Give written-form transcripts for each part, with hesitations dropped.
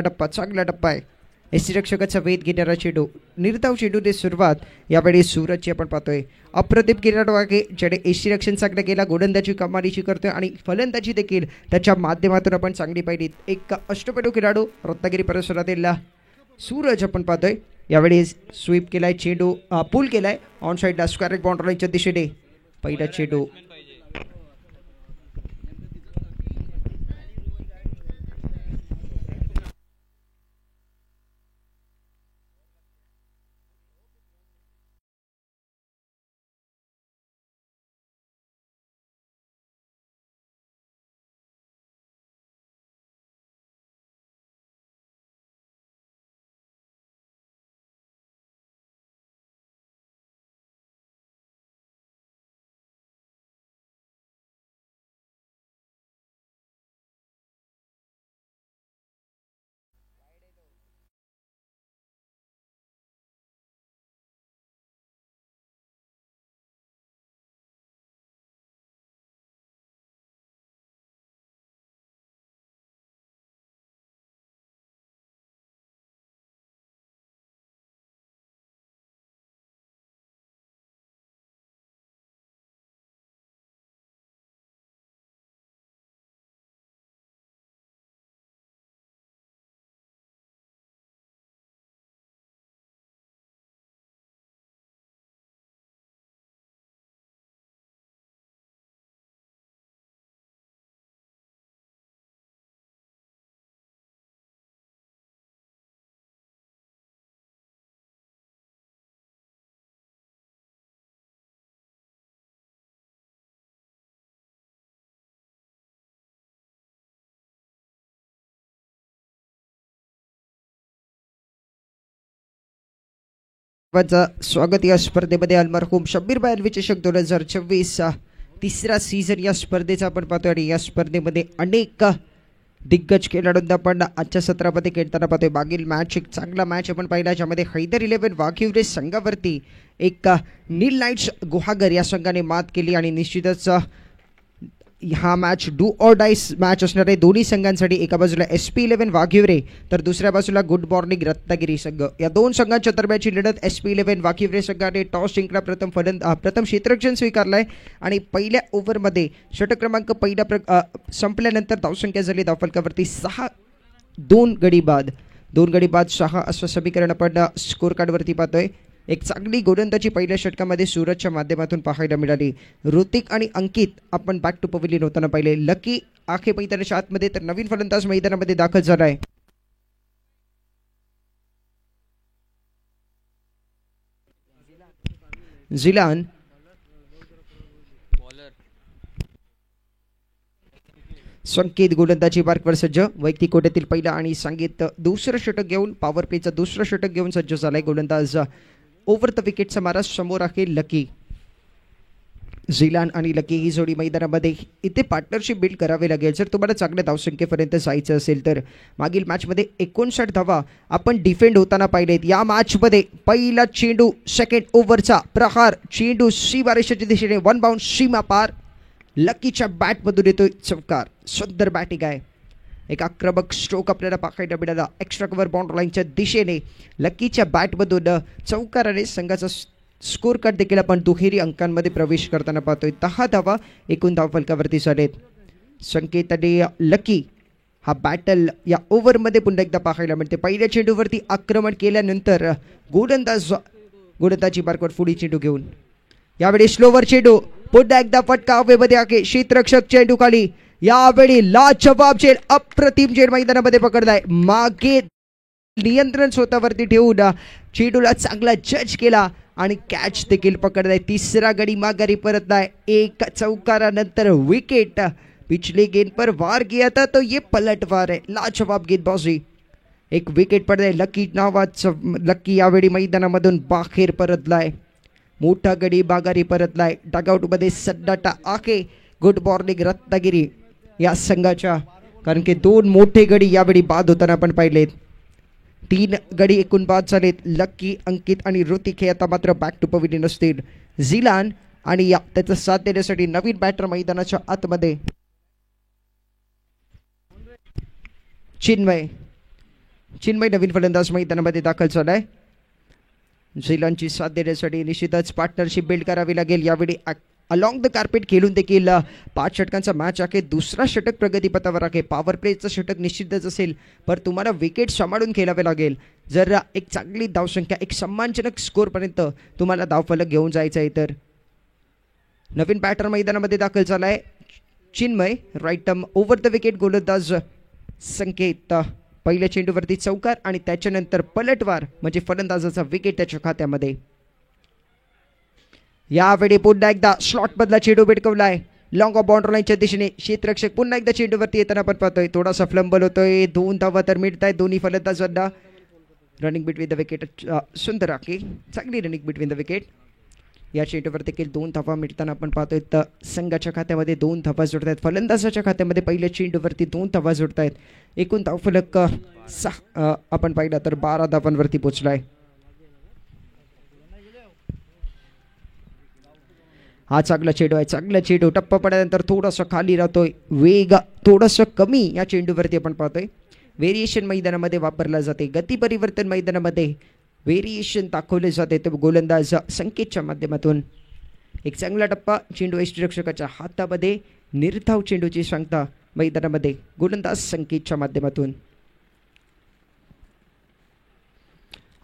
टप्पा चांगला टप्पा आहे. यष्टीरक्षकाचा वेध घेणारा चेंडू, निर्धाव चेंडूने सुरुवात यावेळी सूरजची आपण पाहतोय. अप्रतिम खेळाडू आहे ज्याने यष्टीरक्षण चांगलं केला, गोलंदाजी कमालीची करतोय आणि फलंदाजी देखील त्याच्या माध्यमातून आपण चांगली पाहिली. एक अष्टपैलू खेळाडू रत्नागिरी परिसरातील सूरज आपण पाहतोय. यावेळी स्वीप केलाय, चेंडू पूल केलाय ऑन साईडला स्क्वेअर बाउंड्रीच्या दिशेने. पहिला चेंडू स्वागत या स्पर्धेमध्ये. अलमरहूम शब्बीर बायल विचषक 2026 तिसरा सीझन या स्पर्धेचा आपण पाहतोय आणि या स्पर्धेमध्ये अनेक दिग्गज खेळाडूंना आपण आजच्या सत्रामध्ये खेळताना पाहतोय. मागील मॅच एक चांगला मॅच आपण पाहिला ज्यामध्ये हैदर 11 वाघिवरे संघावरती एक नील नाईट्स गुहागर या संघाने मात केली आणि निश्चितच हा match do or dice match असणार आहे दोन्ही संघांसाठी. एका बाजूला SP11 वाघिवरे तर दुसऱ्या बाजूला गुड मॉर्निंग रत्नागिरी संघ. या दोन संघांच्या दरम्यानची लढत. SP11 वाघिवरे संघाने टॉस जिंकला, प्रथम क्षेत्ररक्षण स्वीकारलाय आणि पहिल्या ओव्हरमध्ये षटक क्रमांक पहिला संपल्यानंतर धावसंख्या झाली धावफलकावरती 6. 2 गडी बाद 6 असं समीकरण आपण स्कोर कार्डवरती पाहतोय. एक चांगली गोलंदाजी पहिल्या षटकामध्ये सूरजच्या माध्यमातून पाहायला मिळाली. ऋतिक आणि अंकित आपण बॅक टू पवेलियन होताना पाहिले. लकी आखे मैदानाच्या आतमध्ये तर नवीन फलंदाज मैदानामध्ये दाखल झालाय. झिलान संकेत गोलंदाजी मार्कवर सज्ज. वैयक्तिक कोट्यातील पहिला आणि संकेत दुसरं षटक घेऊन पॉवर प्लेचं दुसरं षटक घेऊन सज्ज झालाय. गोलंदाज ओव्हर द विकेटचा मारा. समोर आहे लकी. झिलान आणि लकी ही जोडी मैदानामध्ये इथे पार्टनरशिप बिल्ड करावी लागेल जर तुम्हाला चांगल्या धावसंख्येपर्यंत जायचं असेल तर. मागील मॅचमध्ये 59 धावा आपण डिफेंड होताना पाहिलेत. या मॅचमध्ये पहिला चेंडू सेकंड ओव्हरचा प्रहार, चेंडू सीमारेषेच्या दिशेने 1 बाउंड सीमा पार. लकीच्या बॅटमधून येतोय चौकार. सुंदर बॅटिंग आहे. एक आक्रमक स्ट्रोक आपल्याला पाहायला मिळाला एक्स्ट्रा कव्हर बाउंड्री लाईनच्या दिशेने. लकीच्या बॅटमधून चौकाराने संघाचा स्कोर कार्ड देखील आपण दुहेरी अंकांमध्ये प्रवेश करताना पाहतोय. 10 धावा एकूण धावफलकावरती झालेत. संकेत आणि लकी हा बॅटल या ओव्हरमध्ये पुन्हा एकदा पाहायला मिळते. पहिल्या चेंडूवरती आक्रमण केल्यानंतर गोलंदाजी मार्कवर पुढे चेंडू घेऊन यावेळी स्लोवर चेंडू पुन्हा एकदा फटका हवेमध्ये आहे. क्षेत्ररक्षक चेंडू खाली. यावेळी लाजवाब झेल, अप्रतिम झेल मैदानामध्ये पकडलाय. मागे नियंत्रण स्वतःवरती ठेवून चेंडूला चांगला जज केला आणि कॅच देखील पकडलाय. तिसरा गडी माघारी परतलाय. एक चौकारानंतर विकेट. पिछले गेंद पर वार किया था तो ये पलटवार है. लाजवाब गेंदबाजी. एक विकेट पडलाय. लकी यावेळी मैदानामधून बाहेर परतलाय. मोठा गडी माघारी परतलाय. डगआउटमध्ये सन्नाटा आहे. गुड मॉर्निंग रत्नागिरी या संघाच्या, कारण की 2 मोठे गडी यावेळी बाद होताना आपण पाहिलेत. 3 गडी एकूण बाद झालेत. लकी, अंकित आणि ऋतिक हे आता मात्र बॅक टू पवेलियन असतील. झिलान आणि त्याचा साथ देण्यासाठी नवीन बॅटर मैदानाच्या आतमध्ये. चिन्मय चिन्मय नवीन फलंदाज मैदानामध्ये दाखल झालाय. झेलंडची साथ देण्यासाठी निश्चितच पार्टनरशिप बिल्ड करावी लागेल. यावेळी अलॉंग द कार्पेट खेळून देखील 5 षटकांचा मॅच आहे. दुसरा षटक प्रगतीपथावर आहे. पॉवर प्लेचं षटक निश्चितच असेल, पण तुम्हाला विकेट सांभाळून खेळावे लागेल. जर एक चांगली धावसंख्या, एक सम्मानजनक स्कोरपर्यंत तुम्हाला धावफलक घेऊन जायचं आहे तर. नवीन बॅटर मैदानामध्ये दाखल झालाय Chinmay. Right over the wicket गोलंदाज संकेत. पहिल्या चेंडूवरती चौकार आणि त्याच्यानंतर पलटवार म्हणजे फलंदाजाचा विकेट त्याच्या खात्यामध्ये. यावेळी पुन्हा एकदा स्लॉट मधला चेंडू भिटकवलाय लॉंग ऑफ बाउंड्री लाईनच्या दिशेने. क्षेत्ररक्षक पुन्हा एकदा चेंडूवरती येताना आपण पाहतोय. थोडासा फ्लंबल होतोय. 2 धावा तर मिळत आहेत दोन्ही फलंदाजांना. रनिंग बिटवीन द विकेट सुंदर आहे. चांगली रनिंग बिटवीन द विकेट. या चेंडूवर देखील 2 धावा मिळताना आपण पाहतोय. तर संघाच्या खात्यामध्ये 2 धावा जोडत आहेत. फलंदाजाच्या खात्यामध्ये पहिल्या चेंडूवरती 2 धावा जोडत आहेत. एकूण धावफलक आपण पाहिला तर 12 धावांवरती पोहोचलाय. हा चांगला चेंडू आहे. चांगला चेंडू टप्पा पडल्यानंतर थोडासा खाली राहतोय. वेग थोडासा कमी या चेंडूवरती आपण पाहतोय. व्हेरिएशन मैदानामध्ये वापरला जाते. गती परिवर्तन मैदानामध्ये व्हेरिएशन दाखवले जाते. तर गोलंदाज संकेतच्या माध्यमातून एक चांगला टप्पा. चेंडू यष्टिरक्षकाच्या हातामध्ये. निर्धाव चेंडूची सांगता मैदानामध्ये गोलंदाज संकेतच्या माध्यमातून.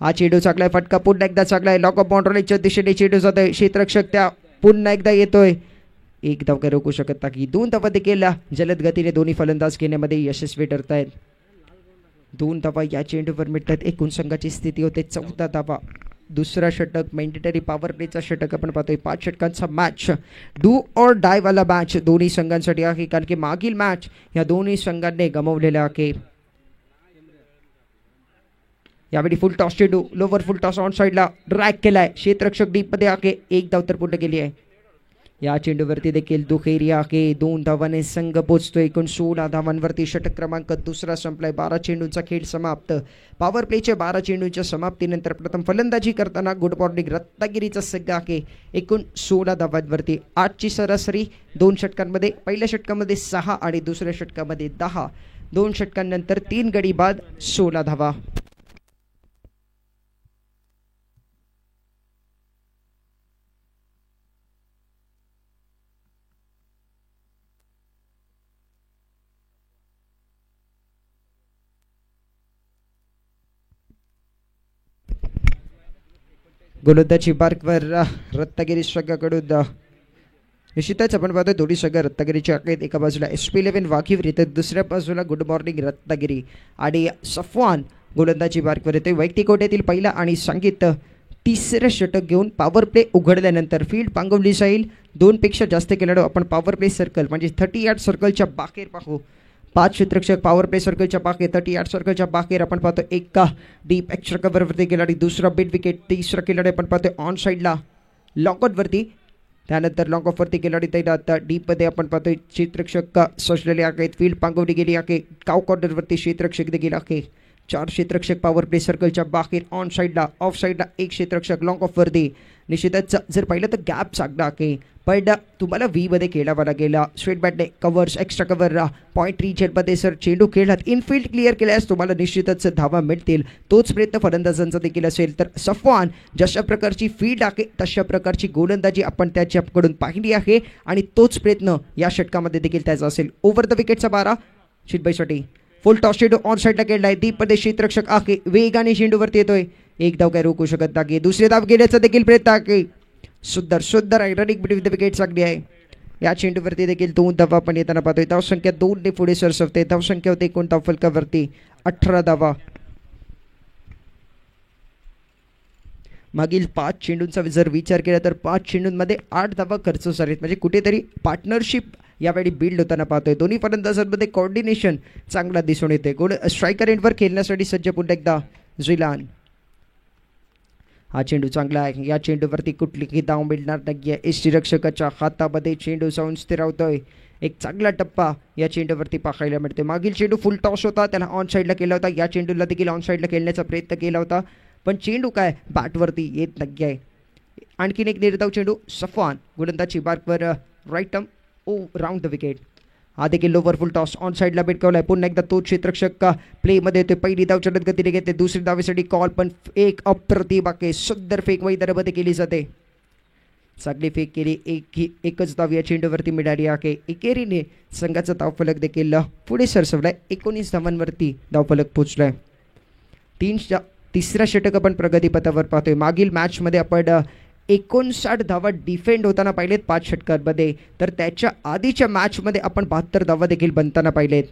हा चेंडू चांगला आहे. फटका पुन्हा एकदा चांगला आहे. लॉक ऑफ बाउंड्रीच्या दिशेने चेंडू जात आहे. क्षेत्ररक्षक त्या पुन्हा एकदा येतोय. एक धाव काही रोखू शकत नाही. 2 धावा देखील जलद गतीने दोन्ही फलंदाज घेण्यामध्ये यशस्वी ठरत आहेत. 2 धावा या चेंडूवर मिळतात. एकूण संघाची स्थिती होते 14 धावा. दुसरा षटक मॅन्डेटरी पॉवर प्लेचा षटक आपण पाहतोय. 5 षटकांचा मॅच, डू ऑर डाय वाला मॅच दोन्ही संघांसाठी आहे. कारण की मागील मॅच या दोन्ही संघांनी गमावलेला आहे. यावेळी फुल टॉस चेंडू लोवर फुल टॉस ऑन साईडला ड्रॅग केलाय. क्षेत्ररक्षक डीप मध्ये आहे. 1 धाव तर पूर्ण केली आहे. या चेंडूवरती देखील दुखेरी आहे. 2 धावाने संघ पोहोचतोय. एकूण 16 धावांवरती षटक क्रमांक दुसरा संपलाय. 12 चेंडूंचा खेळ समाप्त. पॉवर प्लेच्या 12 चेंडूंच्या समाप्तीनंतर प्रथम फलंदाजी करताना गुड मॉर्निंग रत्नागिरीचा संघ आहे. एकूण 16 धावांवरती. 8ची सरासरी 2 षटकांमध्ये. पहिल्या षटकामध्ये 6 आणि दुसऱ्या षटकामध्ये 10. 2 षटकांनंतर 3 गडी बाद 16 धावा. गोलंदाजी बार्कवर रत्नागिरी संघाकडून निश्चितच आपण पाहतोय दोन्ही संघ रत्नागिरीच्या आहेत. एका बाजूला SP11 वाघीवर येते, दुसऱ्या बाजूला गुड मॉर्निंग रत्नागिरी आणि सफवान गोलंदाजी बार्कवर येते. वैयक्तिक कोट्यातील पहिला आणि संगीत तिसरं षटक घेऊन पॉवर प्ले उघडल्यानंतर फील्ड पांगवली जाईल. 2 पेक्षा जास्त खेळाडू आपण पॉवर प्ले सर्कल म्हणजे 30 यार्ड सर्कलच्या बाहेर पाहू. 5 क्षेत्ररक्षक पॉवर प्ले सर्कलच्या बाहेर 30 यार्ड सर्कलच्या बाहेर आपण पाहतो. एका डीप एक्स्ट्रा कव्हरवरती खिलाडी, दुसरा बिट विकेट, तिसरा खिलाडी आपण पाहतो ऑन साईडला लॉकआउटवरती. त्यानंतर लॉंग ऑफवरती खिलाडी तैनात. डीपमध्ये आपण पाहतोय क्षेत्ररक्षक सजलेले आहेत. फील्ड पांगवली गेली आहे. काव कॉर्नरवरती क्षेत्ररक्षक देखील आहे. 4 क्षेत्ररक्षक पॉवर प्ले सर्कलच्या बाहेर ऑन साईडला. ऑफ साईडला 1 क्षेत्ररक्षक लॉंग ऑफवरती. निश्चितच जर पाहिलं तर गॅप चांगला आहे. पण तुम्हाला मध्ये खेळावा लागेल. स्ट्रेट बॅटने कव्हर्स, एक्स्ट्रा कव्हर, पॉईंट रिजनमध्ये सर चेंडू खेळलात, इनफिल्ड क्लिअर केल्यास तुम्हाला निश्चितच धावा मिळतील. तोच प्रयत्न फलंदाजांचा देखील असेल. तर सफवान जशा प्रकारची फील्ड आहे तशा प्रकारची गोलंदाजी आपण त्याच्याकडून पाहिली आहे आणि तोच प्रयत्न या षटकामध्ये देखील त्याचा असेल. ओव्हर द विकेटचा 12 चिटबाईसाठी. फुल टॉस चेंडू ऑन साईडला खेळलाय. दीपमध्ये क्षेत्ररक्षक आहे. वेगाने चेंडूवरती येतोय. 1 धाव काय रोखू शकत नाही. दुसरे धाव घेण्याचा देखील प्रयत्न आहे. सुंदर आहे. रनिंग बिटवीन द विकेट चांगली आहे. या चेंडूवरती देखील 2 धावा पण येताना पाहतोय. धावसंख्या 2 ने पुढे सरसवते. धावसंख्या होते एकूण धावफलकावरती 18 धावा. मागील 5 चेंडूंचा जर विचार केला तर 5 चेंडूंमध्ये 8 धावा खर्च झालेत. म्हणजे कुठेतरी पार्टनरशिप यावेळी बिल्ड होताना पाहतोय. दोन्ही फलंदाजांमध्ये कॉर्डिनेशन चांगला दिसून येते. गोल स्ट्रायकर एंडवर खेळण्यासाठी सज्ज पुन्हा एकदा झिलान. हा चेंडू चांगला आहे. या चेंडूवरती कुठलीही धाव मिळणार नाहीये. यष्टिरक्षकाच्या हातामध्ये चेंडू जाऊन स्थिरावतोय. एक चांगला टप्पा या चेंडूवरती पाहायला मिळते. मागील चेंडू फुल टॉस होता, त्याला ऑन साईडला केला होता. या चेंडूला देखील ऑन साईडला खेळण्याचा प्रयत्न केला होता, पण चेंडू काय बॅटवरती येत नाही आहे. आणखीन एक निर्धाव चेंडू. सफवान गोलंदाजी बार्कवर राईट ओ राऊंड द विकेट. हा देखील लोवर फुल टॉस ऑन साईडला भिटकावलाय. पुन्हा एकदा तो क्षेत्ररक्षक प्लेमध्ये येतोय. पहिली धाव जलद गतीने घेते. दुसरी धावेसाठी कॉल पण एक अप्रतिम बाकी सुंदर फेक मैदानामध्ये केली जाते. चांगली फेक केली. एकच धाव या चेंडूवरती मिळाली आहे. एकेरीने संघाचा धावफलक देखील पुढे सरसवलाय. 19 धावांवरती धावफलक पोहोचलाय. तिसरा षटक आपण प्रगतीपथावर पाहतोय. मागील मॅचमध्ये आपण 59 धावा डिफेंड होताना पाहिलेत 5 षटकांमध्ये, तर त्याच्या आधीच्या मॅचमध्ये आपण 72 धावा देखील बनताना पाहिलेत.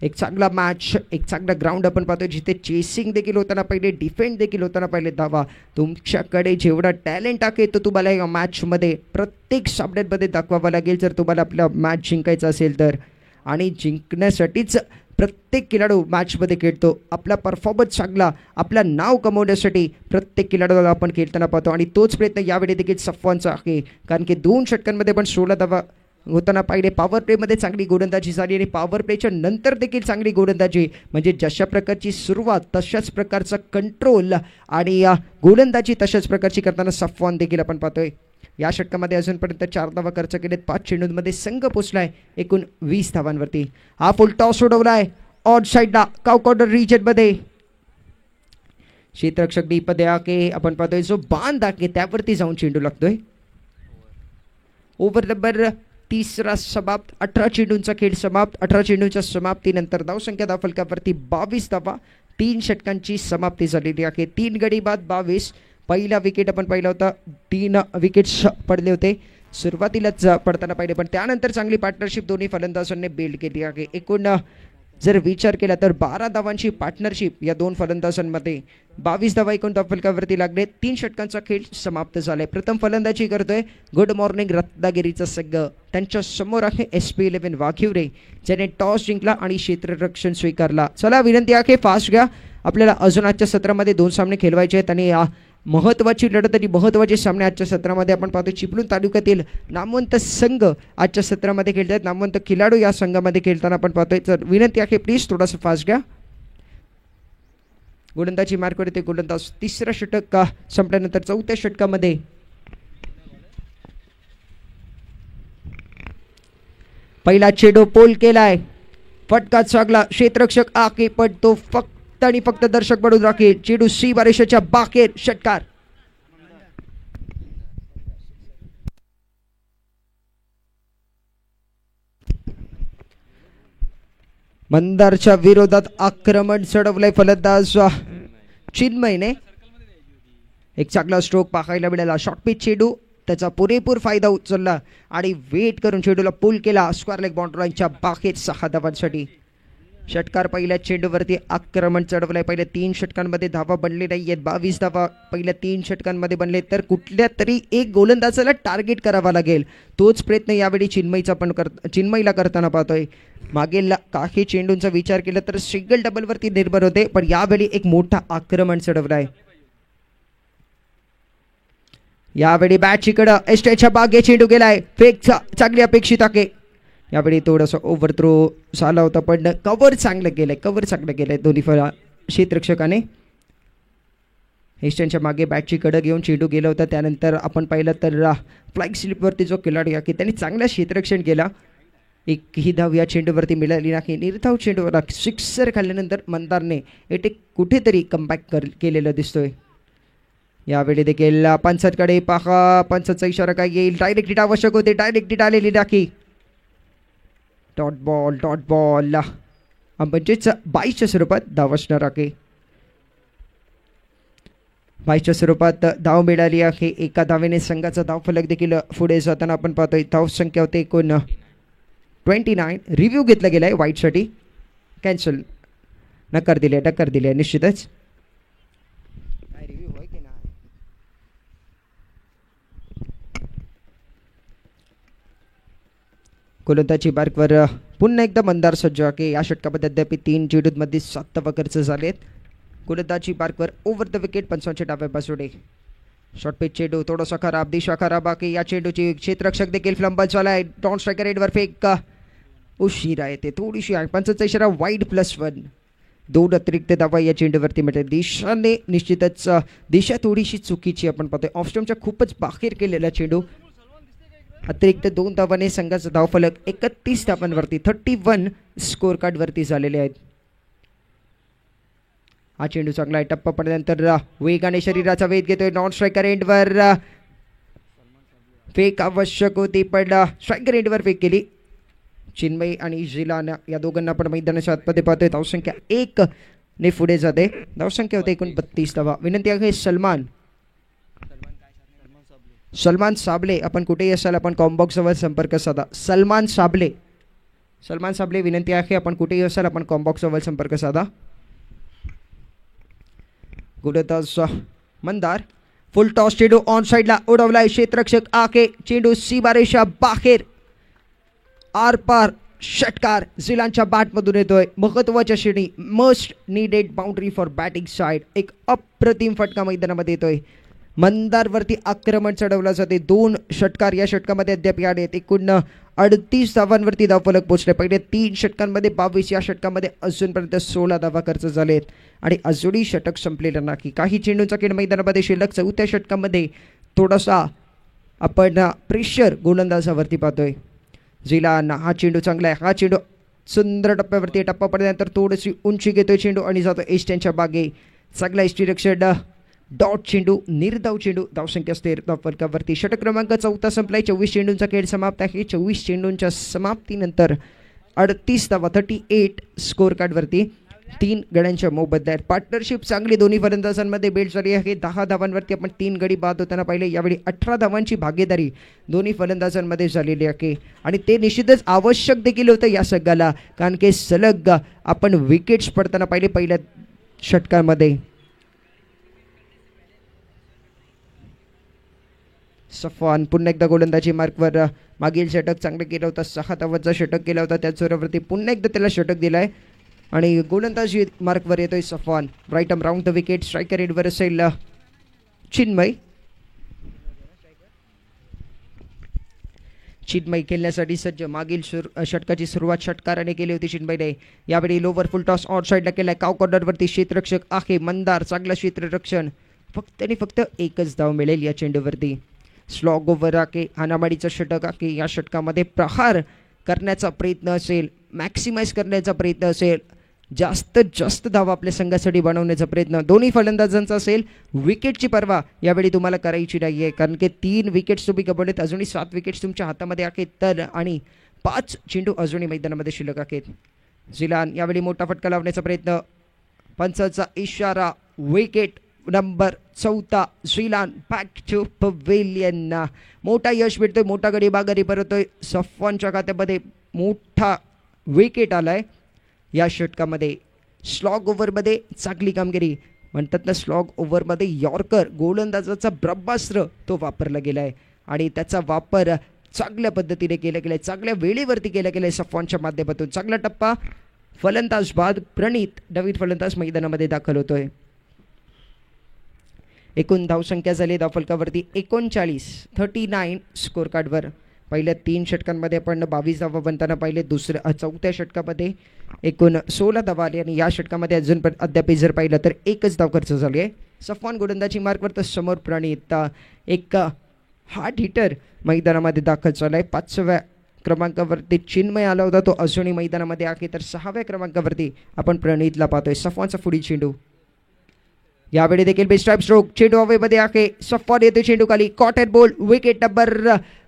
एक चांगला मॅच, एक चांगला ग्राउंड आपण पाहतोय जिथे चेसिंग देखील होताना पाहिले, डिफेंड देखील होताना पाहिले. धावा तुमच्याकडे जेवढा टॅलेंट आहे तो तुम्हाला या मॅचमध्ये प्रत्येक सामन्यांमध्ये दाखवावा लागेल जर तुम्हाला आपला मॅच जिंकायचा असेल तर. आणि जिंकण्यासाठीच प्रत्येक खेळाडू मॅचमध्ये खेळतो. आपला परफॉर्मन्स चांगला, आपलं नाव कमवण्यासाठी प्रत्येक खेळाडूला आपण खेळताना पाहतो. आणि तोच प्रयत्न यावेळी देखील सफवानचा आहे, कारण की 2 षटकांमध्ये पण 16 धावा होताना पाहिले. पॉवर प्लेमध्ये चांगली गोलंदाजी झाली आणि पॉवर प्लेच्या नंतर देखील चांगली गोलंदाजी, म्हणजे जशा प्रकारची सुरुवात तशाच प्रकारचा कंट्रोल आणि गोलंदाजी तशाच प्रकारची करताना सफवान देखील आपण पाहतोय. या षटकामध्ये अजूनपर्यंत 4 धावा खर्च केलेत. 5 चेंडूंमध्ये संघ पोचलाय एकूण 20 धावांवरती. हा फुल टॉस सोडवलाय ऑन साईडला काउ कॉर्नर रिजनमध्ये. क्षेत्ररक्षक डीपमध्ये आके आपण पाहतोय जो बांध आहे त्यावरती जाऊन चेंडू लागतोय. ओव्हर नंबर 3 समाप्त. 18 चेंडूंचा खेळ समाप्त. 18 चेंडूंच्या समाप्तीनंतर धावसंख्या धावफलकावरती 22 धावा. 3 षटकांची समाप्ती झालेली आहे. 3 गडी बाद 22. पहिला विकेट आपण पाहिला होता. 3 विकेट्स पडले होते सुरुवातीलाच पडताना पाहिले, पण त्यानंतर चांगली पार्टनरशिप दोन्ही फलंदाजांनी बिल्ड केली आहे. एकूण जर विचार केला तर 12 धावांची पार्टनरशिप या 2 फलंदाजांमध्ये. 22 धावा एकूण धावफलकावरती लागले. 3 षटकांचा खेळ समाप्त झालाय. प्रथम फलंदाजी करतोय गुड मॉर्निंग रत्नागिरीचा संघ. त्यांच्या समोर आहे SP11 वाघिवरे, ज्याने टॉस जिंकला आणि क्षेत्ररक्षण स्वीकारला. चला विनंती आहे फास्ट घ्या, आपल्याला अजून आजच्या सत्रामध्ये 2 सामने खेळवायचे आहेत आणि महत्त्वाची लढत आणि महत्त्वाचे सामने आजच्या सत्रामध्ये आपण पाहतो. चिपळूण तालुक्यातील नामवंत संघ आजच्या सत्रामध्ये खेळत आहेत. नामवंत खेळाडू या संघामध्ये खेळताना आपण पाहतोय. तर विनंती आहे प्लीज थोडासा फास्ट घ्या. गोलंदाजी मार्क करते गोलंदाज. 3रं षटक संपल्यानंतर 4थ्या षटकामध्ये पहिला चेंडू पोल केलाय. फटका चांगला. क्षेत्ररक्षक आके पण तो फक्त आणि फक्त दर्शक बनून राखेल. चेंडू सीमारेषेच्या बाहेर. षटकार. मंदारच्या विरोधात आक्रमण चढवलंय फलंदाज चिन्मयने. एक चांगला स्ट्रोक पाहायला मिळाला. शॉर्ट पिच चेंडू, त्याचा पुरेपूर फायदा उचलला आणि वेट करून चेंडूला पुल केला. स्क्वेअर लेग बाउंड्री लाईनच्या बाहेर 6 धावांसाठी. षटकार. पहिल्या चेंडूवरती आक्रमण चढवलंय. पहिल्या 3 षटकांमध्ये धावा बनले नाही आहेत. 22 धावा पहिल्या 3 षटकांमध्ये बनले, तर कुठल्या तरी एक गोलंदाजाला टार्गेट करावा लागेल. तोच प्रयत्न यावेळी चिन्मयला करताना पाहतोय. मागील काही चेंडूंचा विचार केला तर सिंगल डबलवरती निर्भर होते, पण यावेळी एक मोठा आक्रमण चढवलाय. यावेळी बॅटचीकडं एस्टेच्या बागे चेंडू गेलाय. फेक चांगली अपेक्षित आहे. यावेळी थोडासा ओव्हर थ्रो झाला होता, पण कव्हर चांगलं केलंय दोन्ही क्षेत्ररक्षकाने. हेस्टनच्या मागे बॅटची कडं घेऊन चेंडू गेला होता. त्यानंतर आपण पाहिलं तर फ्लाइंग स्लिपवरती जो खेळाडू आहे की त्यांनी चांगलं क्षेत्ररक्षण केला. एकही धाव या चेंडूवरती मिळाली नाही. निर्धाव चेंडूवर सिक्सर खाल्ल्यानंतर मंदारने येथे कुठेतरी कमबॅक केलेलं दिसतोय. यावेळी देखील पंचांकडे पहा. पंचांचा इशारा काय येईल. डायरेक्ट हिट आवश्यक होते. डायरेक्ट हिट आलेली राखी. डॉट बॉल म्हणजेच 22च्या स्वरूपात धाव असणार आहे. 22च्या स्वरूपात धाव मिळाली आहे. एका धावेने संघाचा धावफलक देखील पुढे जाताना आपण पाहतोय. धाव संख्या होते एकूण 29. रिव्ह्यू घेतला गेलाय वाईटसाठी. कॅन्सल नकार दिले निश्चितच. गोलंदाजी मार्कवर पुन्हा एकदा मंदार सज्ज आहे. या षटकामध्ये अद्याप 3 चेंडूंमध्ये 7 धावा खर्च झालेत. गोलंदाजी मार्कवर ओव्हर द विकेट 55 डाव्या बाजूने. शॉर्ट पिच चेंडू थोडासा खराब. दिशा खराब आहे. या चेंडूची क्षेत्ररक्षक देखील फ्लंबल झालाय. डॉन स्ट्रायकर एडवर फेक उशिरा येते थोडीशी. 5चा इशारा वाईड +1. 2 अतिरिक्त धावा या चेंडूवरती मिळते. दिशाने निश्चितच दिशा थोडीशी चुकीची आपण पाहतोय. ऑफ स्टंपच्या खूपच बाहेर केलेला चेंडू. अतिरिक्त 2 धावाने संघाचा धावफलक 31 धावांवरती 31 स्कोर कार्ड वरती झालेले आहेत. हा चेंडू चांगला आहे. टप्पा पडल्यानंतर वेगाने शरीराचा वेध घेतोय. नॉन स्ट्रायकर एंडवर फेक आवश्यक होती, पण स्ट्रायकर एंडवर फेक केली. चिन्मय आणि झिलान या दोघांना आपण मैदानाच्या आतमध्ये पाहतोय. धावसंख्या 1 ने पुढे जाते. धावसंख्या होते 39 धावा. विनंती आहे सलमान साबले, आपण कुठेही असाल आपण कॉम्बॉक्सवर संपर्क साधा. सलमान साबले विनंती आहे, आपण कुठेही असाल आपण कॉम्बॉक्सवर संपर्क साधा. गोलंदाज मंदार फुल टॉस चेंडू ऑन साइडला उडवलाय. क्षेत्ररक्षक आके चेंडू सीमारेषा बाहेर आरपार. षटकार झिलानच्या बॅटमधून येतोय. महत्वाच्या श्रेणी must needed boundary for batting side. एक अप्रतिम फटका मैदानामध्ये येतोय. मंदारवरती आक्रमण चढवलं जाते. 2 षटकार या षटकामध्ये अद्याप आलेत. एकूण 38 धावांवरती धावफलक पोहोचले. पहिले 3 षटकांमध्ये 22, या षटकामध्ये अजूनपर्यंत 16 धावा खर्च झालेत आणि अजूनही षटक संपलेलं नाही. काही चेंडूंचा खेळ मैदानामध्ये शिल्लक. 4थ्या षटकामध्ये थोडासा आपण प्रेशर गोलंदाजावरती पाहतोय. झिलान हा चेंडू चांगला आहे. हा चेंडू सुंदर टप्प्यावरती. टप्पा पडल्यानंतर थोडीशी उंची घेतोय चेंडू आणि जातो एस्टनच्या बागे. चांगला यष्टीरक्षण डॉट चेंडू, निर्धाव चेंडू. धावसंख्या स्थिर धावफलकावरती. षटक क्रमांक 4 संपलाय. 24 चेंडूंचा खेळ समाप्त आहे. 24 चेंडूंच्या समाप्तीनंतर 38 धावा 38 स्कोर कार्डवरती 3 गड्यांच्या मोबदला आहेत. पार्टनरशिप चांगली दोन्ही फलंदाजांमध्ये बेल्ट झाली आहे. 10 धावांवरती आपण 3 गडी बाद होताना पाहिले. यावेळी 18 धावांची भागीदारी दोन्ही फलंदाजांमध्ये झालेली आहे आणि ते निश्चितच आवश्यक देखील होतं या संघाला, कारण की सलग आपण विकेट्स पडताना पाहिले पहिल्या षटकामध्ये. सफान पुन्हा एकदा गोलंदाजी मार्कवर. मागील षटक चांगलं केलं होतं. 6 धावांचा षटक केला होता. त्याच जोरावरती पुन्हा एकदा त्याला षटक दिलाय आणि गोलंदाजी मार्कवर येतोय Safan. Right arm round the wicket. Striker एंडवर असेल चिन्मय खेळण्यासाठी सज्ज. मागील षटकाची सुरुवात षटकाराने केली होती चिन्मयने. यावेळी लोवर फुल टॉस ऑन साइडला केलाय. काव कॉर्नरवरती क्षेत्ररक्षक आहे मंदार. चांगलं क्षेत्ररक्षण. फक्त आणि फक्त 1च धाव मिळेल या चेंडूवरती. स्लॉग ओव्हर आहे. हाणामारीचं षटक आहे. या षटकामध्ये प्रहार करण्याचा प्रयत्न असेल, मॅक्सिमाइज करण्याचा प्रयत्न असेल, जास्तीत जास्त धावा आपल्या संघासाठी बनवण्याचा प्रयत्न दोन्ही फलंदाजांचा असेल. विकेटची पर्वा यावेळी तुम्हाला करायची नाही आहे, कारण की 3 विकेट्स तुम्ही गमावलेत. अजूनही 7 विकेट्स तुमच्या हातामध्ये आहेत तर आणि 5 चेंडू अजूनही मैदानामध्ये शिल्लक आहेत. झिलान यावेळी मोठा फटका लावण्याचा प्रयत्न. पंचाचा इशारा. Wicket number 14. Zilan back to pavilion. मोठा यश मिळतोय. मोठा गडी बागारी परतोय. सफवानच्या खात्यामध्ये मोठा विकेट आलाय या षटकामध्ये. स्लॉग ओव्हरमध्ये चांगली कामगिरी. म्हणतात ना स्लॉग ओव्हरमध्ये यॉर्कर गोलंदाजाचा ब्रह्मास्त्र तो वापरला गेला आहे आणि त्याचा वापर चांगल्या पद्धतीने केला गेला आहे. चांगल्या वेळेवरती केला गेला आहे सफवानच्या माध्यमातून. चांगला टप्पा. फलंदाज बाद प्रणित नवीन फलंदाज मैदानामध्ये दाखल होतोय. एकूण धावसंख्या झाली धावफलकावरती 39 स्कोर कार्डवर. पहिल्या 3 षटकांमध्ये आपण 22 धावा बनताना पाहिले. 4थ्या षटकामध्ये एकूण 16 धावा आली आणि या षटकामध्ये अजून अद्याप जर पाहिलं तर 1च धाव खर्च झाली आहे. सफवान गोलंदाजी मार्कवर तर समोर प्रणित एक हार्ड हिटर मैदानामध्ये दाखल झाला आहे. 5व्या क्रमांकावरती चिन्मय आला होता, तो अजूनही मैदानामध्ये आहे. तर 6व्या क्रमांकावरती आपण प्रणितला पाहतोय. सफवानचा पुढील चेंडू. यावेळी देखील बेस्ट स्ट्राइक स्ट्रोक. चेंडू हवेमध्ये आहे. सफवान येतो चेंडू खाली. Cotton ball. विकेट नंबर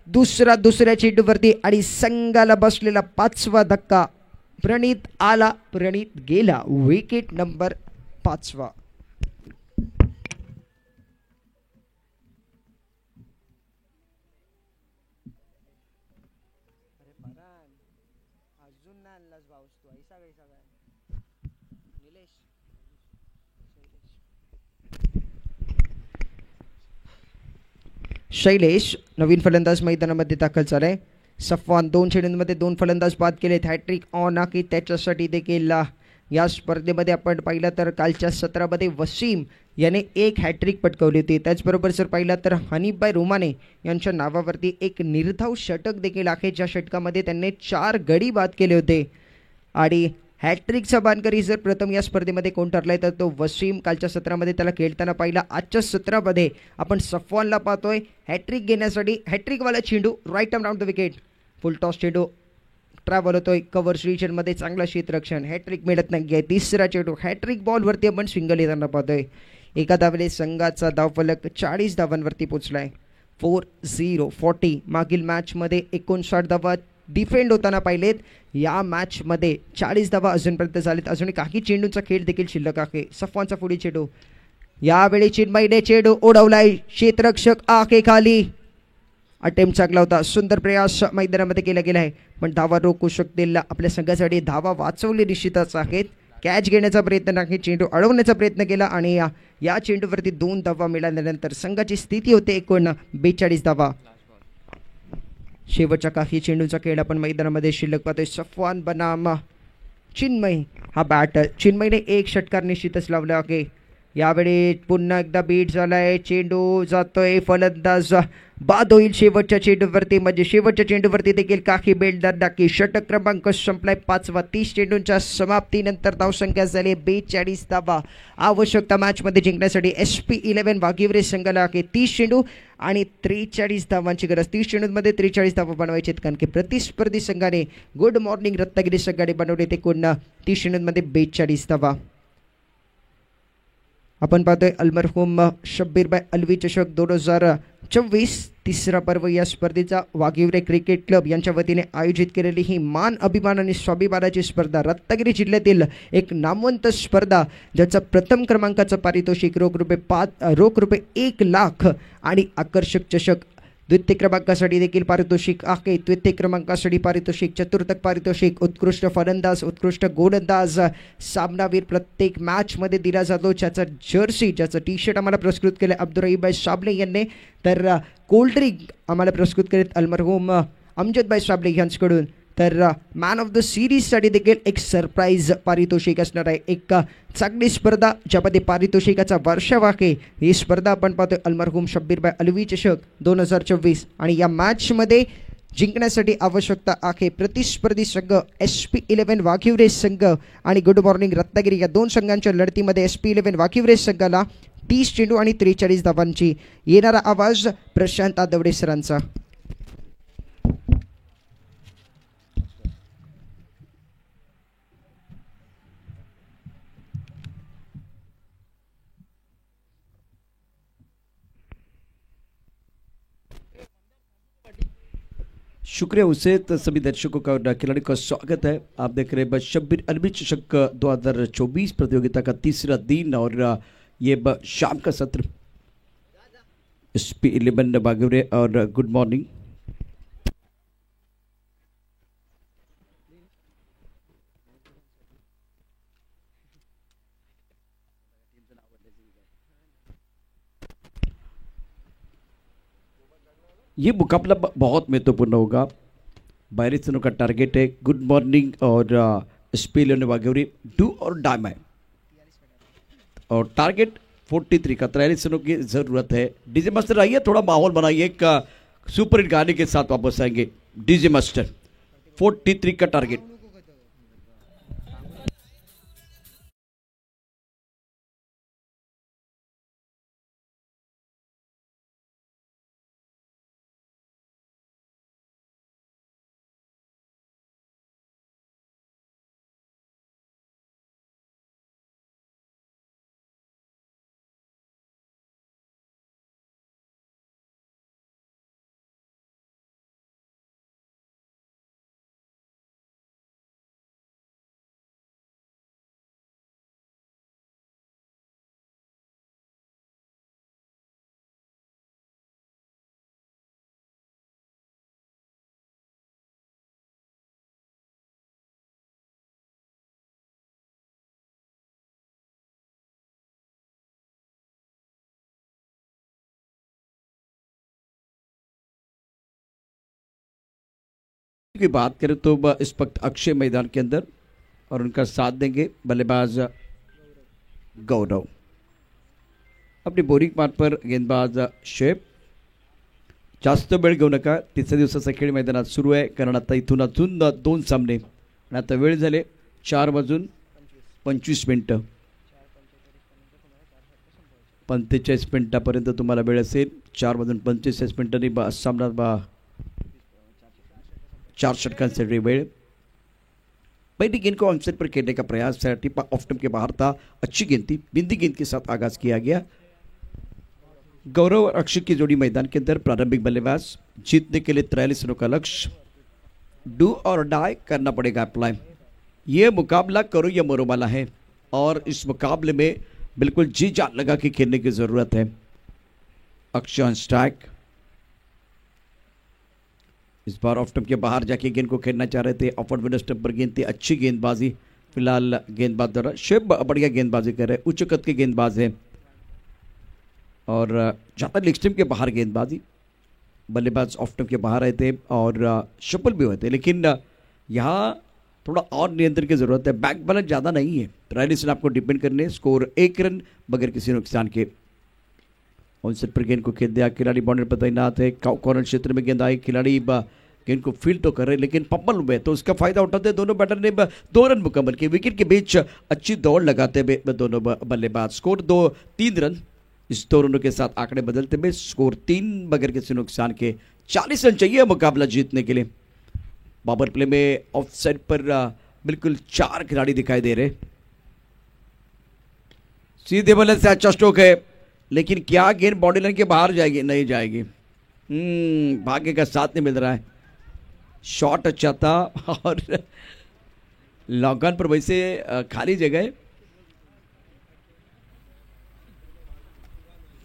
दुसऱ्या चेंडूवरती आणि संघाला बसलेला 5वा धक्का. प्रणित आला, प्रणित गेला. विकेट नंबर 5वा. शैलेश नवीन फलंदाज मैदानामध्ये दाखल झालाय. सफवान 2 चेंडूंमध्ये 2 फलंदाज बाद केलेत. हॅट्रिक ऑन आहे त्याच्यासाठी देखील या स्पर्धेमध्ये आपण पाहिलं तर कालच्या सत्रामध्ये वसीम याने 1 हॅट्रिक पटकावली होती. त्याचबरोबर जर पाहिलं तर हनीफभाई रोमाने यांच्या नावावरती एक निर्धाव षटक देखील आहे, ज्या षटकामध्ये त्यांनी 4 गडी बाद केले होते. आणि हॅट्रिकचा मानकरी जर प्रथम या स्पर्धेमध्ये कोण ठरलाय तर तो वसीम. कालच्या सत्रामध्ये त्याला खेळताना पाहिला. आजच्या सत्रामध्ये आपण सफवानला पाहतोय हॅट्रिक घेण्यासाठी. हॅट्रिकवाला चेंडू right arm round the wicket. Full toss चेंडू ट्रॅव्हल होतोय कव्हर्स रिजनमध्ये. चांगला क्षेत्ररक्षण. हॅट्रिक मिळत नाही. तिसरा चेंडू हॅट्रिक बॉलवरती आपण सिंगल येताना पाहतोय. एका धावेने संघाचा धावफलक 40 धावांवरती पोहोचलाय. 4-0 40. मागील मॅचमध्ये 59 धावा डिफेंड होताना पाहिलेत. या मॅचमध्ये 40 धावा अजूनपर्यंत झालेत. अजून काही चेंडूंचा खेळ देखील शिल्लक आहे. सफवानचा पुढील चेंडू. यावेळी चिन्मयने चेंडू उडवलाय. क्षेत्ररक्षक आखे खाली. अटेम्प्ट चांगला होता. सुंदर प्रयास मैदानामध्ये केला गेला आहे पण धावा रोखू शकतील. आपल्या संघासाठी धावा वाचवली निश्चितच आहेत. कॅच घेण्याचा प्रयत्न नाही, चेंडू अडवण्याचा प्रयत्न केला आणि या चेंडूवरती 2 धावा मिळाल्यानंतर संघाची स्थिती होते एकूण 42 धावा. शेवटच्या काही चेंडूचा खेळ आपण मैदानामध्ये शिल्लक पाहतोय. सफवान बनाम चिन्मय हा बॅटर. चिन्मयने एक षटकार निश्चितच लावला आहे. यावेळी पुन्हा एकदा बीट झालाय. चेंडू जातोय. फलंदाज बाद होईल शेवटच्या चेंडूवरती. म्हणजे शेवटच्या चेंडूवरती देखील काही बेलदार डाकी. षटक क्रमांक संपलाय 5वा. 30 चेंडूंच्या समाप्तीनंतर धावसंख्या झाली 42 धावा. आवश्यकता मॅचमध्ये जिंकण्यासाठी SP11 वाघिवरे संघाला आहे 30 चेंडू आणि 43 धावांची गरज. 30 चेंडूंमध्ये 43 धावा बनवायचे आहेत कारण की प्रतिस्पर्धी संघाने गुड मॉर्निंग रत्नागिरी संघाने बनवले ते कोण 30 चेंडूंमध्ये 42 धावा. आपण पाहतोय अलमरहूम शब्बीरबाई अलवी चषक 2024 तिसरा पर्व. या स्पर्धेचा वाघिवरे क्रिकेट क्लब यांच्या वतीने आयोजित केलेली ही मान अभिमान आणि स्वाभिमानाची स्पर्धा. रत्नागिरी जिल्ह्यातील एक नामवंत स्पर्धा ज्याचा प्रथम क्रमांकाचं पारितोषिक रोख रुपये 1 लाख आणि आकर्षक चषक. द्वितीय क्रमांकासाठी देखील पारितोषिक आहे. तृतीय क्रमांकासाठी पारितोषिक, चतुर्थक पारितोषिक, उत्कृष्ट फलंदाज, उत्कृष्ट गोलंदाज, सामनावीर प्रत्येक मॅचमध्ये दिला जातो. ज्याचा जर्सी ज्याचं टी शर्ट आम्हाला पुरस्कृत केलं अब्दुरहीबाई साबले यांनी. तर कोल्ड्रिंक आम्हाला पुरस्कृत केलेत अलमरहूम अमजदबाई साबले यांच्याकडून. तर मॅन ऑफ द सिरीजसाठी देखील एक सरप्राईज पारितोषिक असणार आहे. एक चांगली स्पर्धा ज्यामध्ये पारितोषिकाचा वर्षाव आहे. ही स्पर्धा आपण पाहतोय अलमरहूम शब्बीरबाई अलवी चषक 2024 आणि या मॅचमध्ये जिंकण्यासाठी आवश्यकता आहे प्रतिस्पर्धी संघ SP11 वाघिवरे संघ आणि गुड मॉर्निंग रत्नागिरी या 2 संघांच्या लढतीमध्ये SP11 वाघिवरे संघाला 30 चेंडू आणि 43 धावांची. येणारा आवाज प्रशांत आदवडे सरांचा. शुक्रिया उसे सभी दर्शकों का और खिलाड़ी का स्वागत है. आप देख रहे हैं शब्बीर अलवी चषक 2024 प्रतियोगिता का तीसरा दिन और ये शाम का सत्र. SP11 वाघिवरे और गुड मॉर्निंग. ये मुकाबला बहुत महत्वपूर्ण होगा. बायरिस्तानों का टारगेट है गुड मॉर्निंग और SP11 वाघिवरे डू और डाई में और टारगेट 43 का 43 रनों की ज़रूरत है. डीजे मास्टर आइए थोड़ा माहौल बनाइए. एक सुपर हिट गाने के साथ वापस आएंगे. डीजे मास्टर 43 का टारगेट. की बात करें तो इस वक्त अक्षय मैदान के अंदर और उनका साथ देंगे बल्लेबाज गौरव. अपनी बोरिंग मार्ग पर गेंदबाज शेप. जास्त वेळ घेऊ नका. तिसऱ्या दिवसाचा खेळ मैदानात सुरू आहे कारण आता इथून 2 सामने आणि आता वेळ झाले 4:25 45 तुम्हाला वेळ असेल. 4:45 सामना 4 षटकांसाठी वेळ. पहली गेंद को ऑनसेट पर खेलने का प्रयास है. टिप्पा ऑफ स्टंप के बाहर था. अच्छी गेंद थी. बिंदी गेंद के साथ आगाज किया गया. गौरव और अक्षय की जोड़ी मैदान के अंदर. प्रारंभिक बल्लेबाज जीतने के लिए 43 रनों का लक्ष्य. डू और डाई करना पड़ेगा अप्लाई. ये मुकाबला करो या मरो वाला है और इस मुकाबले में बिल्कुल जी जान लगा के खेलने की जरूरत है. Akshay on strike. इस बार ऑफ स्टंप के बाहर जाके गेंद को खेलना चाह रहे थे. ऑफर विनर स्टंप पर गेंद थी. अच्छी गेंदबाजी फिलहाल गेंदबाज द्वारा. शेब बढ़िया गेंदबाजी कर रहे हैं. उच्च कद के गेंदबाज है और ज्यादा लेग स्टंप के बाहर गेंदबाजी. बल्लेबाज ऑफ स्टंप के बाहर आए थे और सफल भी हुए थे, लेकिन यहाँ थोड़ा और नियंत्रण की जरूरत है. बैक बैलेंस ज़्यादा नहीं है. 43 रन आपको डिपेंड करने. स्कोर 1 रन बगैर किसी नुकसान के. ऑनसेट पर गेंद को खेल दिया. खिलाड़ी बाउंड्री पर तैनात है. कॉर्नर क्षेत्र में गेंद आई. खिलाड़ी गेंद को फील्ड तो कर रहे लेकिन पम्पल हुए तो उसका फायदा उठाते दोनों बैटर ने 2 रन मुकम्मल किए. विकेट के बीच अच्छी दौड़ लगाते हुए दोनों बल्लेबाज. Score 3 run. इस 2 रनों के साथ आंकड़े बदलते हुए स्कोर 3 बगैर किसी नुकसान के. 40 रन चाहिए मुकाबला जीतने के लिए. पावर प्ले में ऑफ साइड पर बिल्कुल 4 खिलाड़ी दिखाई दे रहे. सीधे बल्ले से अच्छा स्ट्रोक है, लेकिन क्या गेंद बॉडी लाइन के बाहर जाएगी? नहीं जाएगी. भाग्य का साथ नहीं मिल रहा है. शॉट अच्छा था और लॉन्ग ऑन पर वैसे खाली जगह.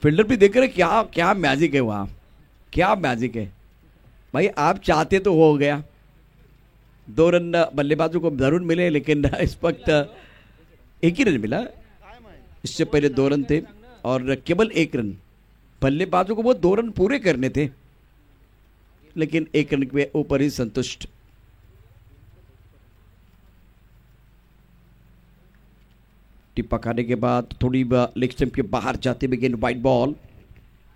फील्डर भी देख रहे क्या क्या मैजिक है वहां. क्या मैजिक है भाई. आप चाहते तो हो गया. 2 रन बल्लेबाजों को जरूर मिले, लेकिन इस वक्त 1 ही रन मिला. इससे पहले 2 रन थे और केवल 1 रन. बल्लेबाजों को वो 2 रन पूरे करने थे, लेकिन 1 रन के ऊपर ही संतुष्ट. टिप्पा खाने के बाद थोड़ी लेग स्टंप के बाहर जाते हुए गेंद वाइड बॉल.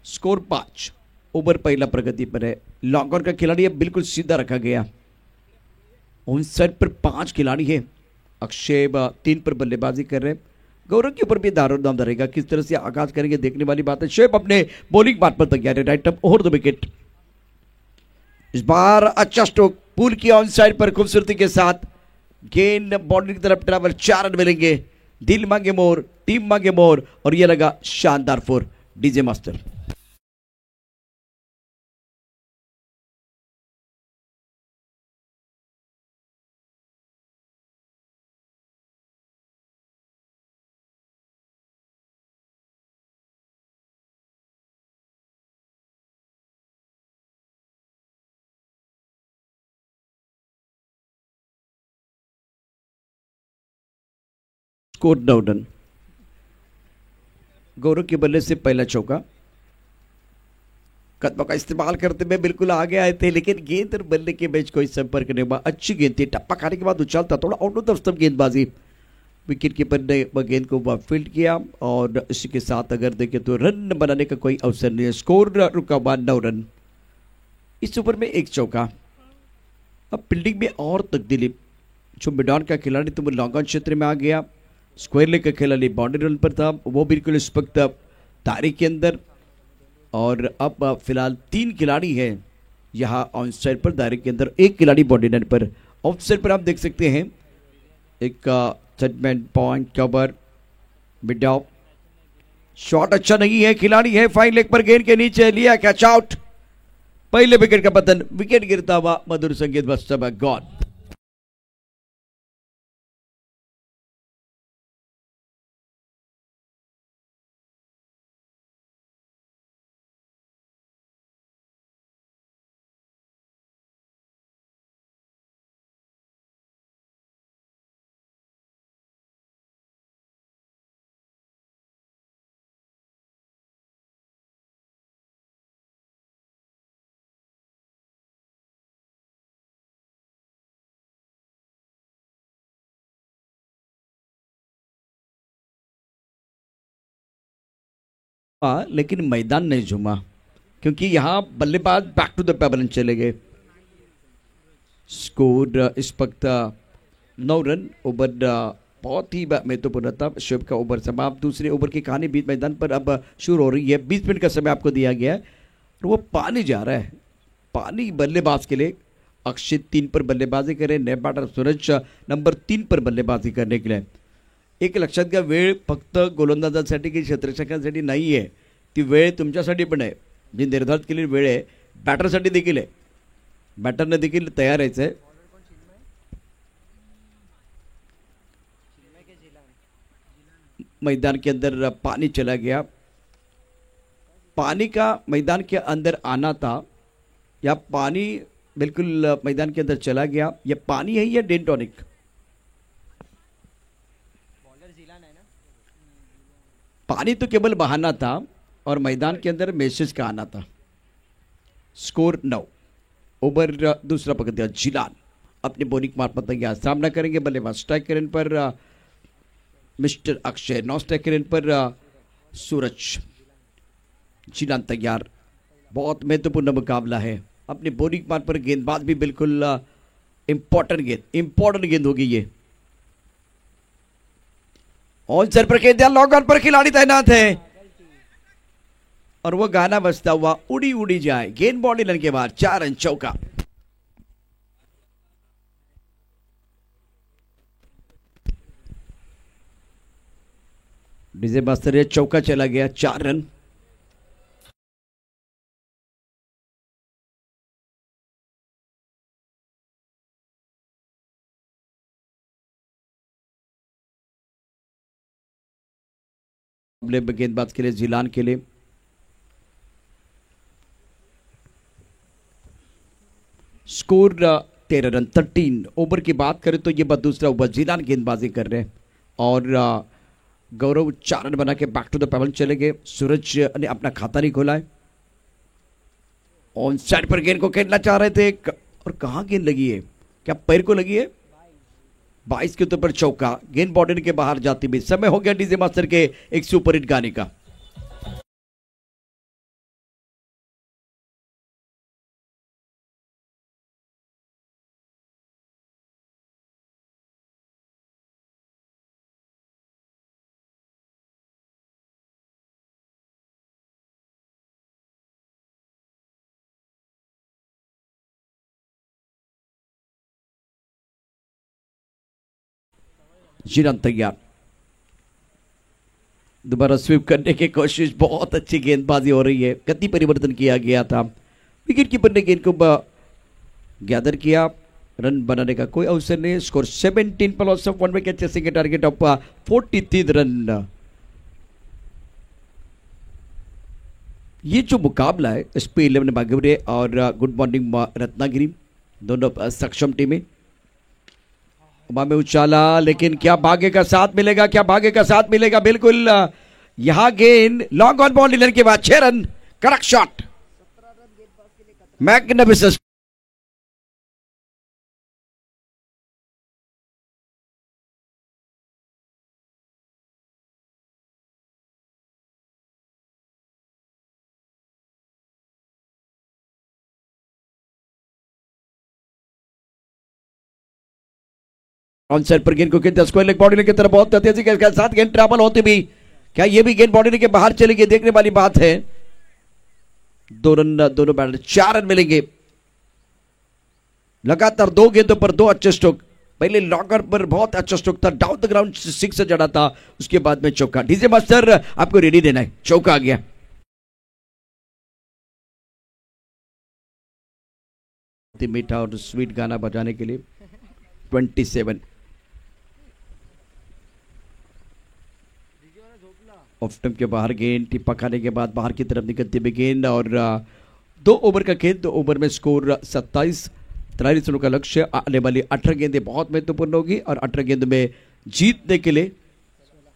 स्कोर 5. ओवर पहला प्रगति पर है. लॉन्ग ऑन का खिलाड़ी अब बिल्कुल सीधा रखा गया. ऑन साइड पर 5 खिलाड़ी है. अक्षय 3 पर बल्लेबाजी कर रहे हैं. गौरव के ऊपर भी दारोदाम रहेगा. किस तरह से आगाज करेंगे देखने वाली बात है. शेप अपने बॉलिंग बात पर तैयार है. राइट अप और 2 विकेट. इस बार अच्छा स्ट्रोक पुल किया ऑन साइड पर खूबसूरती के साथ. गेंद बाउंड्री की तरफ ट्रैवल. 4 रन मिलेंगे. दिल मांगे मोर, टीम मांगे मोर और ये लगा शानदार 4. DJ master. Score 9 run. Gaurav के बल्ले से पहला चौका. कदमों का इस्तेमाल करते हुए बिल्कुल आगे आए थे, लेकिन गेंद और बल्ले के बीच कोई संपर्क नहीं हुआ. अच्छी गेंद थी. टप्पा खाने के बाद उछालता थोड़ा आउट ऑफ द स्टंप गेंदबाजी. विकेट कीपर ने गेंद को फील्ड किया और इसी के साथ अगर देखें तो रन बनाने का कोई अवसर नहीं है. स्कोर रुका हुआ 9 रन. इस ओवर में 1 चौका. अब फील्डिंग में और तब्दीली. जो मिडॉन का खिलाड़ी तो वो लॉन्ग ऑन क्षेत्र में आ गया. स्क्वायर लेग का खिलाड़ी बाउंड्री रन पर था, वो बिल्कुल इस वक्त दायरे के अंदर. और अब फिलहाल 3 खिलाड़ी हैं यहाँ ऑन साइड पर दायरे के अंदर. 1 खिलाड़ी बाउंड्री रन पर. ऑफ साइड पर आप देख सकते हैं एक सेटमेंट point cover mid off. Shot अच्छा नहीं है. खिलाड़ी है फाइन लेग पर. गेंद के नीचे लिया कैच आउट. पहले विकेट का पतन. विकेट गिरता हुआ मधुर संगीत बजता हुआ गॉड. लेकिन मैदान नहीं झूमा, क्योंकि यहां बल्लेबाज बैक टू द पेबल चले गए. स्कोर इस वक्त 9 रन। ओवर बहुत ही महत्वपूर्ण था। शोएब का ओवर समाप्त। दूसरे ओवर की कहानी बीच मैदान पर अब शुरू हो रही है। 20 मिनट का समय आपको दिया गया है और वो पानी जा रहा है। पानी बल्लेबाज के लिए। अक्षय 3 पर बल्लेबाजी करे, नए बॅटर सूरज नंबर 3 पर बल्लेबाजी करने के लिए। एक लक्षात घ्या, वेळ फक्त गोलंदाजांसाठी की क्षेत्ररक्षकांसाठी नाही आहे, ती वेळ तुमच्यासाठी पण आहे। जी निर्धारित केलेली वेळ आहे बॅटरसाठी देखील आहे। बॅटरने देखील तयार यायचं आहे। मैदान के अंदर पानी चला गया। पानी का मैदान के अंदर आना था, या पानी बिल्कुल मैदान के अंदर चला गया। यह पानी है या डेन टॉनिक? पानी तो केवल बहाना था और मैदान के अंदर मैसेज का आना था। स्कोर 9। ओवर दूसरा पकड़ दिया जिलान। अपने बॉलिंग मार्फत यहां सामना करेंगे। बल्लेबाज स्ट्राइक रेन पर मिस्टर अक्षय, नॉन स्ट्राइक रेन पर सूरज। जिलान तैयार। बहुत महत्वपूर्ण मुकाबला है। अपने बॉलिंग मार्ग पर गेंदबाज भी बिल्कुल इंपॉर्टेंट गेंद होगी ये। ऑन सर पर खेल दिया, लॉन्ग ऑन पर खिलाड़ी तैनात है और वो गाना बजता हुआ उड़ी उड़ी जाए। गेंद बॉडी लाइन के बाद 4 रन, चौका। डीजे मास्टर ये चौका चला गया, 4 रन। गेंदबाज के लिए जिलान के लिए स्कोर 13 रन 13। ओवर की बात करें तो ये दूसरा ओवर जिलान गेंदबाजी कर रहे हैं और गौरव 4 रन बना के बैक टू द पेवन चले गए। सूरज ने अपना खाता नहीं खोला है। ऑन साइड पर गेंद को खेलना चाह रहे थे और कहां गेंद लगी है? क्या पैर को लगी है? 22 के ऊपर चौका। गेंद बॉर्डर के बाहर जाती भी। समय हो गया डीजे मास्टर के एक सुपर हिट गाने का। जिलान तैयार। दोबारा स्वीप करने की कोशिश। बहुत अच्छी गेंदबाजी हो रही है। गति परिवर्तन किया गया था। विकेट कीपर ने गेंद को गैदर किया। रन बनाने का कोई अवसर नहीं। Score 17 per loss of 1 wicket, chasing target of 43 run. ये जो मुकाबला है SP11 भाग्यवरे और गुड मॉर्निंग रत्नागिरी, दोनों सक्षम टीमें। में उछाला, लेकिन क्या भाग्य का साथ मिलेगा? क्या भाग्य का साथ मिलेगा? बिल्कुल यहां गेंद लॉन्ग ऑन बॉल लेने के बाद 6 run. Correct shot, magnificent. On side पर गेंद को खेलते स्क्वायर लेग बॉडी की तरफ बहुत तेजी के साथ गेंद ट्रैवल होते भी क्या ये भी गेंद बॉडी के बाहर चलेगी? देखने वाली बात है। 2 रन दोनों बैटर, 4 रन मिलेंगे। लगातार 2 गेंदों पर 2 अच्छे स्ट्रोक। पहले लॉन्गर पर बहुत अच्छा स्ट्रोक था, डाउन द ग्राउंड 6 से जड़ा था, उसके बाद में चौका। डीजे मास्टर आपको रेडी देना है। चौका आ गया। मीठा और स्वीट गाना बजाने के लिए 27। ऑफ स्टंप के बाहर गेंद, टिप्पा खाने के बाद बाहर की तरफ निकलती हुई गेंद और 2 ओवर का खेल। 2 ओवर में स्कोर 27। 43 रनों का लक्ष्य। आने वाली 18 गेंदें बहुत महत्वपूर्ण होगी और 18 गेंद में जीतने के लिए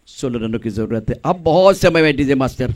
16 रनों की जरूरत है। अब बहुत समय है डीजे मास्टर।